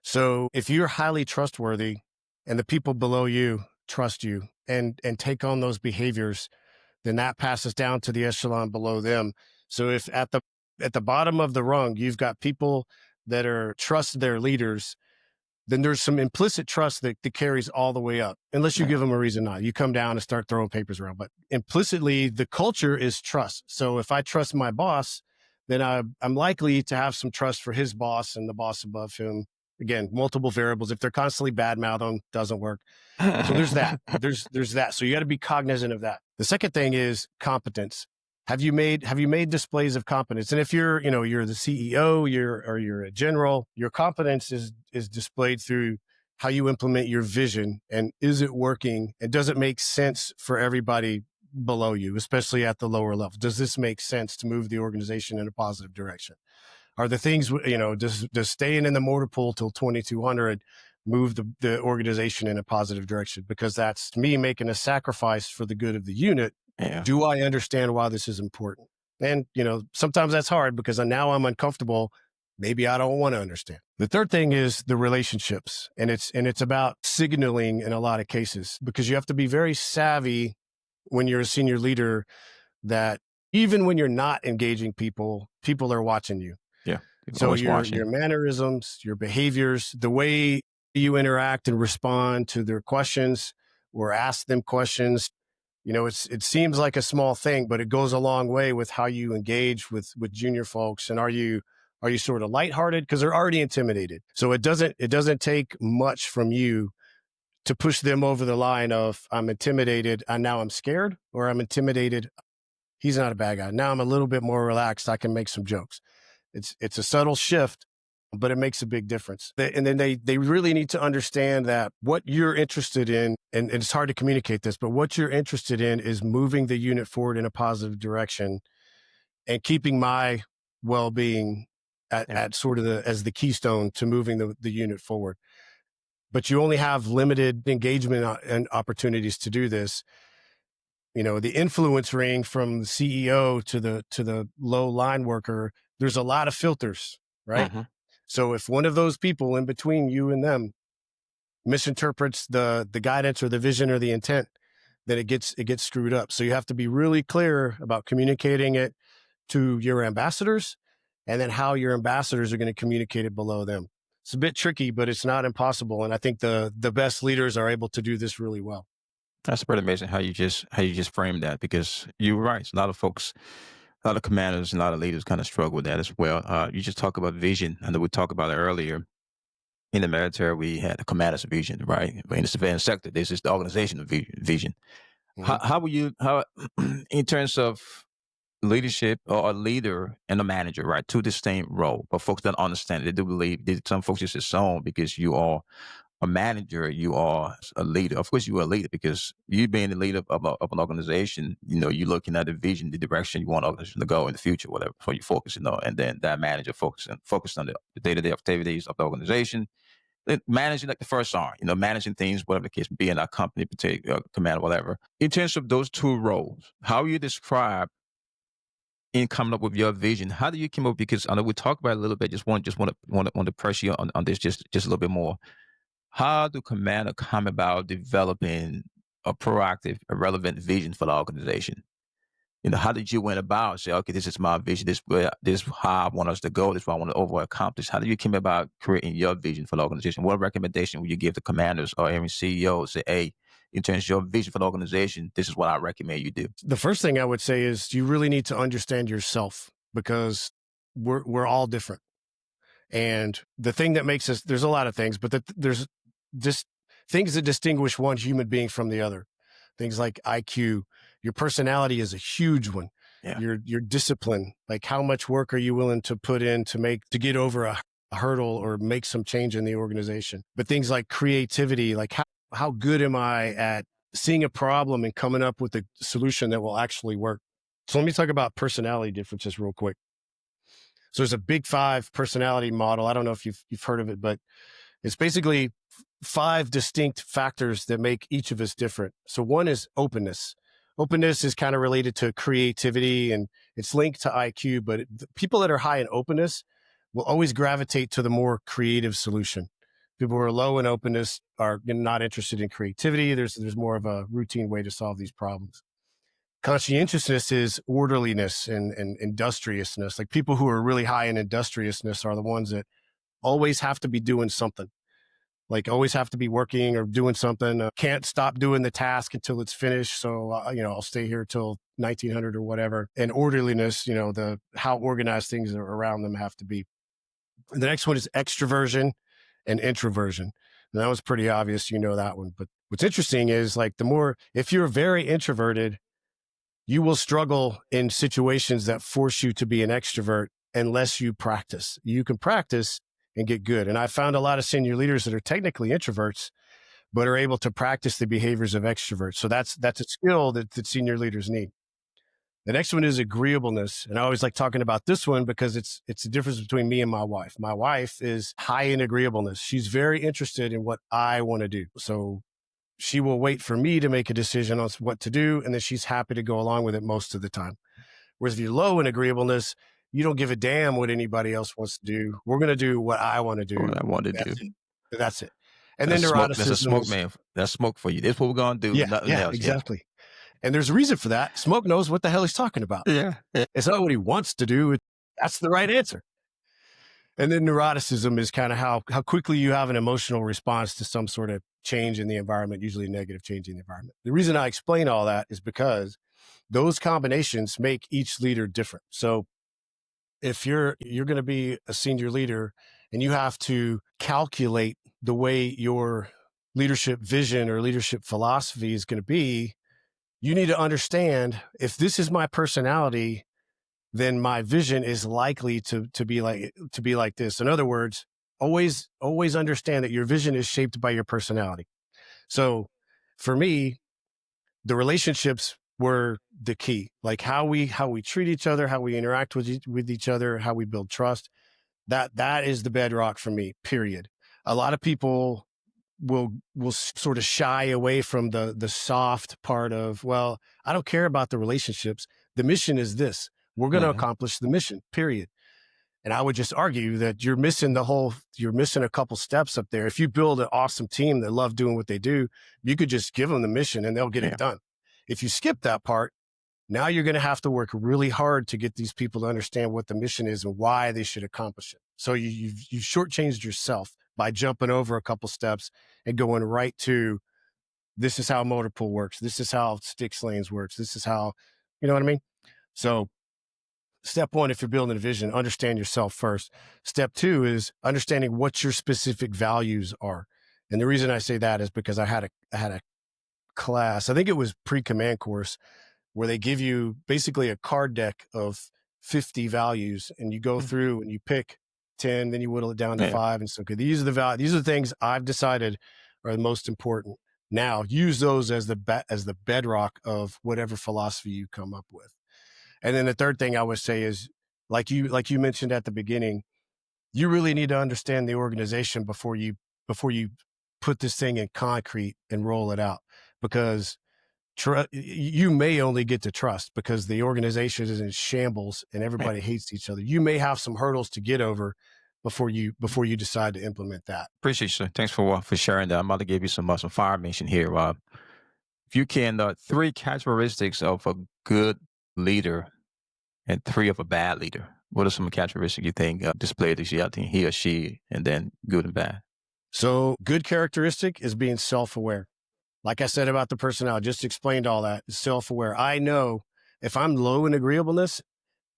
So if you're highly trustworthy and the people below you trust you and take on those behaviors, then that passes down to the echelon below them. So if at the bottom of the rung, you've got people that are trust their leaders, then there's some implicit trust that carries all the way up, unless you Yeah. give them a reason not. You come down and start throwing papers around. But implicitly, the culture is trust. So if I trust my boss, then I'm likely to have some trust for his boss and the boss above him. Again, multiple variables. If they're constantly bad mouthing, doesn't work. So there's that. There's that. So you got to be cognizant of that. The second thing is competence. Have you made displays of competence? And if you're the CEO, you're a general, your competence is displayed through how you implement your vision, and is it working, and does it make sense for everybody below you, especially at the lower level? Does this make sense to move the organization in a positive direction? Are the things, does staying in the motor pool till 2200 move the organization in a positive direction? Because that's me making a sacrifice for the good of the unit. Yeah. Do I understand why this is important? And, sometimes that's hard because now I'm uncomfortable. Maybe I don't want to understand. The third thing is the relationships. And it's about signaling in a lot of cases, because you have to be very savvy when you're a senior leader that even when you're not engaging people, people are watching you. Yeah. People So always your watching. mannerisms, your behaviors, the way you interact and respond to their questions or ask them questions, it seems like a small thing, but it goes a long way with how you engage with junior folks. And are you sort of lighthearted because they're already intimidated? So it doesn't take much from you to push them over the line of, I'm intimidated and now I'm scared, or I'm intimidated, he's not a bad guy, now I'm a little bit more relaxed, I can make some jokes. It's a subtle shift, but it makes a big difference. And then they really need to understand that what you're interested in, and it's hard to communicate this, but what you're interested in is moving the unit forward in a positive direction and keeping my well-being Yeah. at sort of as the keystone to moving the unit forward. but you only have limited engagement and opportunities to do this. The influence ring from the CEO to the low line worker, there's a lot of filters, right? Hmm. So if one of those people in between you and them misinterprets the guidance or the vision or the intent, then it gets screwed up. So you have to be really clear about communicating it to your ambassadors, and then how your ambassadors are going to communicate it below them. It's a bit tricky, but it's not impossible. And I think the best leaders are able to do this really well. That's pretty amazing how you just framed that, because you're right. A lot of folks, a lot of commanders, and a lot of leaders kind of struggle with that as well. You just talk about vision. I know we talked about it earlier. In the military, we had the commander's vision, right? In the civilian sector, this is the organizational vision. Mhm. How will you how in terms of leadership, or a leader and a manager, right? Two distinct role, but folks don't understand it. They do believe that some folks just assume because you are a manager, you are a leader. Of course, you are a leader because you being the leader of an organization, you're looking at the vision, the direction you want the organization to go in the future, whatever, so you focus, and then that manager focus on the day-to-day activities of the organization. Then managing like the first arm, managing things, whatever the case may be in our company, particular command, whatever. In terms of those two roles, how you describe in coming up with your vision, how do you come up? Because I know we talked about it a little bit. Just want to press you on this just a little bit more. How do commander come about developing a proactive, a relevant vision for the organization? How did you went about say, okay, this is my vision, this is how I want us to go, this is what I want to over accomplish. How do you come about creating your vision for the organization? What recommendation would you give the commanders or even CEOs? Say, hey, in terms of your vision for the organization, this is what I recommend you do. The first thing I would say is you really need to understand yourself, because we're all different. And the thing that makes us, there's a lot of things, but there's just things that distinguish one human being from the other. Things like IQ, your personality is a huge one. Yeah. Your discipline, like how much work are you willing to put in to get over a hurdle or make some change in the organization. But things like creativity, like how good am I at seeing a problem and coming up with a solution that will actually work. So let me talk about personality differences real quick. So there's a big five personality model. I don't know if you've heard of it, but it's basically five distinct factors that make each of us different. So one is openness. Openness is kind of related to creativity and it's linked to IQ, but people that are high in openness will always gravitate to the more creative solution. People who are low in openness are not interested in creativity. There's more of a routine way to solve these problems. Conscientiousness is orderliness and industriousness. Like people who are really high in industriousness are the ones that always have to be doing something, like always have to be working or doing something. Can't stop doing the task until it's finished. So, I'll stay here till 1900 or whatever. And orderliness, how organized things are around them have to be. And the next one is extroversion and introversion. And that was pretty obvious. That one. But what's interesting is like if you're very introverted, you will struggle in situations that force you to be an extrovert unless you practice. You can practice and get good. And I found a lot of senior leaders that are technically introverts, but are able to practice the behaviors of extroverts. So that's a skill that senior leaders need. The next one is agreeableness. And I always like talking about this one because it's the difference between me and my wife. My wife is high in agreeableness. She's very interested in what I want to do. So she will wait for me to make a decision on what to do, and then she's happy to go along with it most of the time. Whereas if you're low in agreeableness, you don't give a damn what anybody else wants to do. We're going to do what I want to do. What I want to do. That's it. That's it. And then That's smoke. That's a neuroticism smoke, is, man. That's smoke for you. That's what we're gonna do. yeah, Nothing yeah, else. Yeah. exactly. And there's a reason for that. Smoke knows what the hell he's talking about. Yeah. Yeah. It's not what he wants to do. That's the right answer. And then neuroticism is kind of how quickly you have an emotional response to some sort of change in the environment, usually a negative change in the environment. The reason I explain all that is because those combinations make each leader different. So if you're going to be a senior leader and you have to calculate the way your leadership vision or leadership philosophy is going to be, you need to understand if this is my personality, then my vision is likely to be like this. In other words, always understand that your vision is shaped by your personality. So for me, the relationships were the key, like how we treat each other, how we interact with each other, how we build trust. That is the bedrock for me, period. A lot of people will sort of shy away from the soft part of, well, I don't care about the relationships. The mission is this. We're going to Mhm. accomplish the mission, period. And I would just argue that you're missing a couple steps up there. If you build an awesome team that love doing what they do, you could just give them the mission and they'll get it Yeah. done. If you skip that part, now you're going to have to work really hard to get these people to understand what the mission is and why they should accomplish it. So you've shortchanged yourself by jumping over a couple steps and going right to, this is how motor pool works. This is how sticks lanes works. This is how, you know what I mean? So step one, if you're building a vision, understand yourself first. Step two is understanding what your specific values are. And the reason I say that is because I had a class, I think it was pre-command course, where they give you basically a card deck of 50 values and you go Mhm. through and you pick 10, then you whittle it down to Yeah. 5. And so, okay, these are the things I've decided are the most important. Now use those as the bedrock of whatever philosophy you come up with. And then the third thing I would say is, like you mentioned at the beginning, you really need to understand the organization before you put this thing in concrete and roll it out, because you may only get to trust because the organization is in shambles and Yeah. everybody hates each other. You may have some hurdles to get over before you decide to implement that. Appreciate you, sir. Thanks for sharing that. I'm about to give you some fire mission here. If you can, three characteristics of a good leader and three of a bad leader. What are some characteristics you think display this year? I think he or she, and then good and bad. So good characteristic is being self-aware. Like I said about the personality, just explained all that. Self-aware. I know if I'm low in agreeableness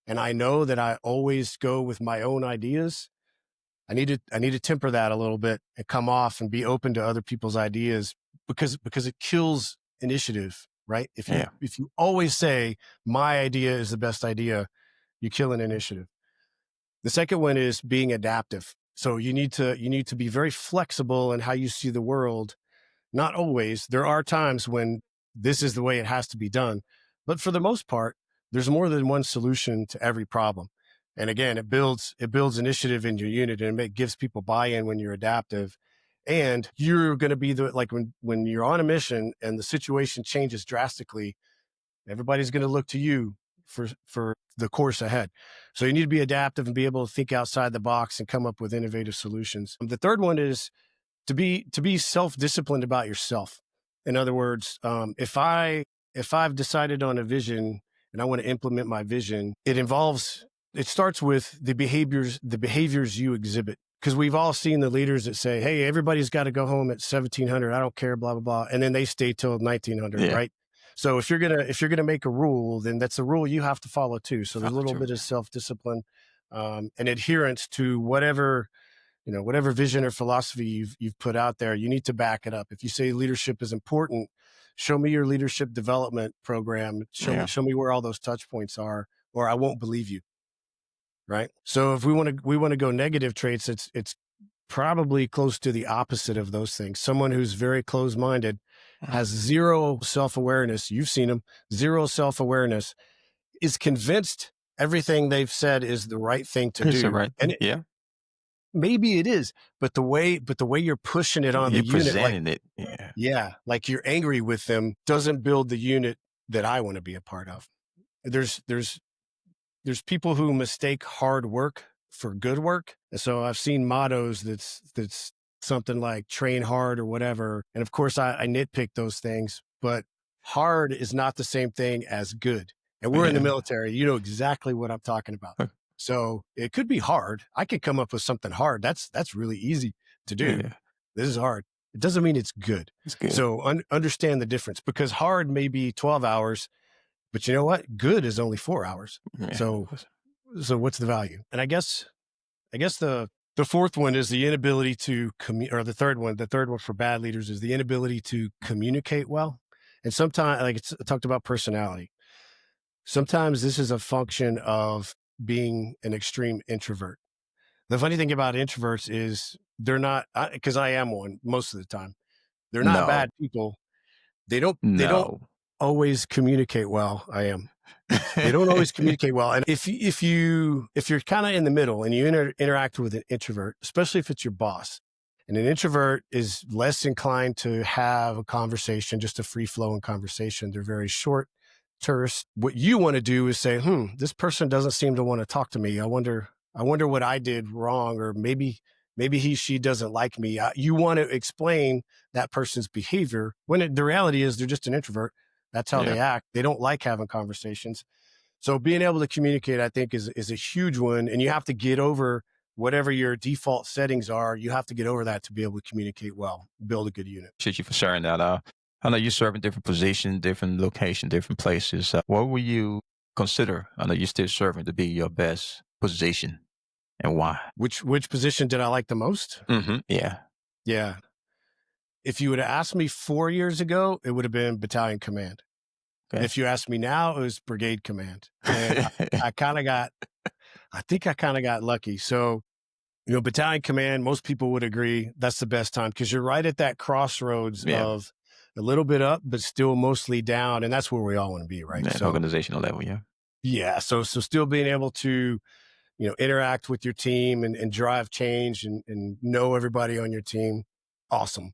and I know that I always go with my own ideas, I need to temper that a little bit and come off and be open to other people's ideas, because it kills initiative, right? If you Yeah. if you always say my idea is the best idea, you kill an initiative. The second one is being adaptive. So you need to be very flexible in how you see the world. Not always. There are times when this is the way it has to be done. But for the most part, there's more than one solution to every problem. And again, it builds initiative in your unit, and it gives people buy-in when you're adaptive. And you're going to be like when you're on a mission and the situation changes drastically, everybody's going to look to you for the course ahead. So you need to be adaptive and be able to think outside the box and come up with innovative solutions. The third one is to be self-disciplined about yourself. In other words, if I've decided on a vision and I want to implement my vision, it starts with the behaviors you exhibit. Because we've all seen the leaders that say, hey, everybody's got to go home at 1700, I don't care, blah blah blah, and then they stay till 1900, Yeah. right? So if you're gonna make a rule, then that's a rule you have to follow too. So there's a Follow little through. bit of self-discipline, and adherence to whatever vision or philosophy you've put out there. You need to back it up. If you say leadership is important, show me your leadership development program. Show me Yeah. show me where all those touch points are, or I won't believe you. Right. So if we want to go negative traits, it's probably close to the opposite of those things. Someone who's very closed minded, has zero self awareness. You've seen them, zero self awareness, is convinced everything they've said is the right thing to It's the do, right and thing. Yeah. maybe it is, but the way you're pushing it on the You're unit, like, presenting it. Yeah. yeah, like you're angry with them, doesn't build the unit that I want to be a part of. There's people who mistake hard work for good work. And so I've seen mottos that's something like train hard or whatever. And of course I nitpick those things, but hard is not the same thing as good. And we're in the Yeah. military. You know exactly what I'm talking about. So it could be hard. I could come up with something hard. That's really easy to do. Yeah. This is hard. It doesn't mean it's good. It's good. So understand the difference, because hard may be 12 hours, but you know what? Good is only 4 hours. Yeah. So what's the value? And I guess the fourth one is the inability to or the third one for bad leaders is the inability to communicate well. And sometimes, like I talked about personality, sometimes this is a function of being an extreme introvert. The funny thing about introverts is they're not, because I am one most of the time. They're not No. bad people. They don't No. always communicate well. I am. They don't always communicate well. And if you're kind of in the middle and you interact with an introvert, especially if it's your boss, And an introvert is less inclined to have a conversation, just a free flowing conversation. They're very short, terse. What you want to do is say, this person doesn't seem to want to talk to me. I wonder what I did wrong, or maybe she doesn't like me. You want to explain that person's behavior when the reality is they're just an introvert. That's how Yeah. they act. They don't like having conversations. So being able to communicate, I think, is a huge one. And you have to get over whatever your default settings are. You have to get over that to be able to communicate well, build a good unit. Appreciate you for sharing that. I know you serve in different positions, different locations, different places. What will you consider? I know you're still serving to be your best position, and why? Which position did I like the most? Yeah. Yeah. If you would have asked me 4 years ago, it would have been battalion command. Okay. If you asked me now, it was brigade command. And I think I kind of got lucky. So, battalion command, most people would agree that's the best time, because you're right at that crossroads Yeah. of a little bit up, but still mostly down. And that's where we all want to be, right? That So, organizational level. Yeah. yeah. So still being able to, interact with your team and drive change and know everybody on your team. Awesome.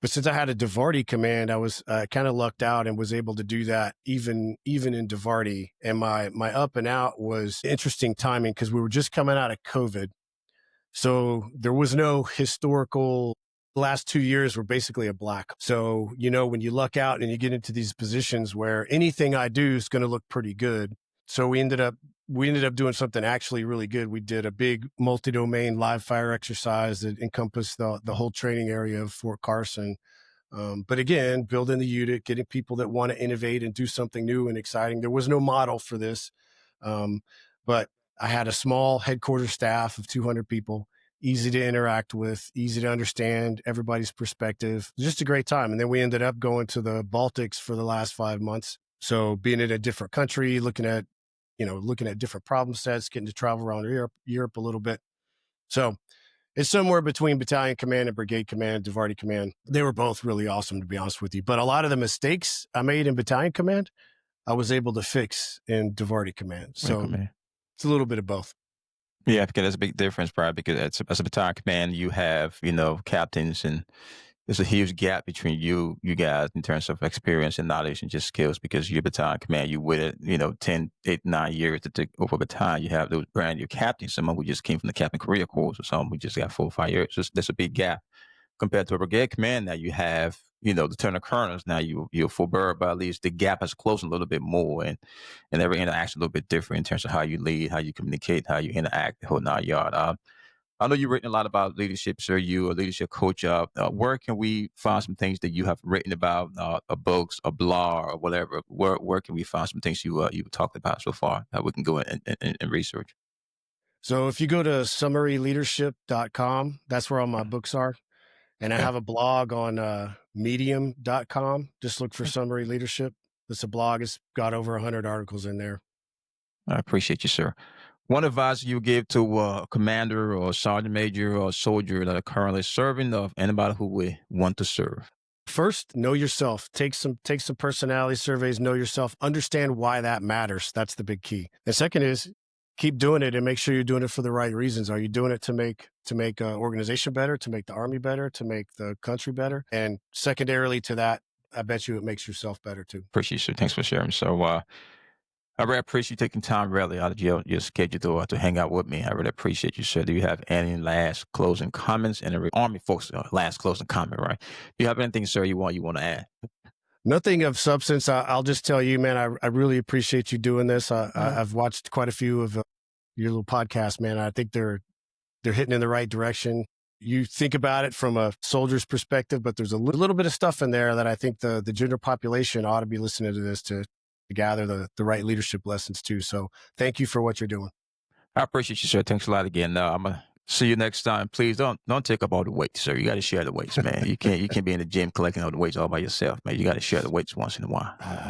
But since I had a Divarti command, I was kind of lucked out and was able to do that even in Divarti. And my up and out was interesting timing, because we were just coming out of COVID. So there was no historical, the last 2 years were basically a black. So, when you luck out and you get into these positions where anything I do is going to look pretty good. So we ended up doing something actually really good. We did a big multi-domain live fire exercise that encompassed the whole training area of Fort Carson. But again, building the unit, getting people that want to innovate and do something new and exciting. There was no model for this. But I had a small headquarters staff of 200 people, easy to interact with, easy to understand everybody's perspective. Just a great time. And then we ended up going to the Baltics for the last 5 months. So being in a different country, looking at different problem sets, getting to travel around Europe a little bit. So it's somewhere between battalion command and brigade command, Divarti command. They were both really awesome, to be honest with you. But a lot of the mistakes I made in battalion command, I was able to fix in Divarti command. So it's a little bit of both. Yeah, because there's a big difference, probably, because as a battalion command, you have, captains, and there's a huge gap between you guys in terms of experience and knowledge and just skills, because you're battalion command, you with it, 10, 8, 9 years to take over battalion. You have those brand new captains, someone who just came from the captain career course, or someone who just got 4 or 5 years. So there's a big gap compared to a brigade command. Now you have, the lieutenant colonels. Now you're full bird, but at least the gap has closed a little bit more, and every interaction a little bit different in terms of how you lead, how you communicate, how you interact, the whole 9 yard. I know you've written a lot about leadership, sir. You a leadership coach. Where can we find some things that you have written about, a books, a blog, or whatever? Where can we find some things you've talked about so far that we can go and research? So if you go to summaryleadership.com, that's where all my books are. And I have a blog on medium.com. Just look for Summary Leadership. It's a blog. It's got over 100 articles in there. I appreciate you, sir. One advice you give to a commander or a sergeant major or a soldier that are currently serving, of anybody who would want to serve? First, know yourself. Take some personality surveys, know yourself, understand why that matters. That's the big key. The second is keep doing it and make sure you're doing it for the right reasons. Are you doing it to make an organization better, to make the Army better, to make the country better? And secondarily to that, I bet you it makes yourself better too. Appreciate you, sir. Thanks for sharing. So I really appreciate you taking time really out of your schedule to hang out with me. I really appreciate you, sir. Do you have any last closing comments? And the Army folks, last closing comment, right? Do you have anything, sir, you want to add? Nothing of substance. I'll just tell you, man, I really appreciate you doing this. I've watched quite a few of your little podcasts, man. I think they're hitting in the right direction. You think about it from a soldier's perspective, but there's a little bit of stuff in there that I think the general population ought to be listening to this to gather the right leadership lessons too. So thank you for what you're doing. I appreciate you, sir. Thanks a lot again. I'm gonna see you next time. Please don't take up all the weights, sir. You got to share the weights, man. You can't be in the gym collecting all the weights all by yourself, man. You got to share the weights once in a while. All right.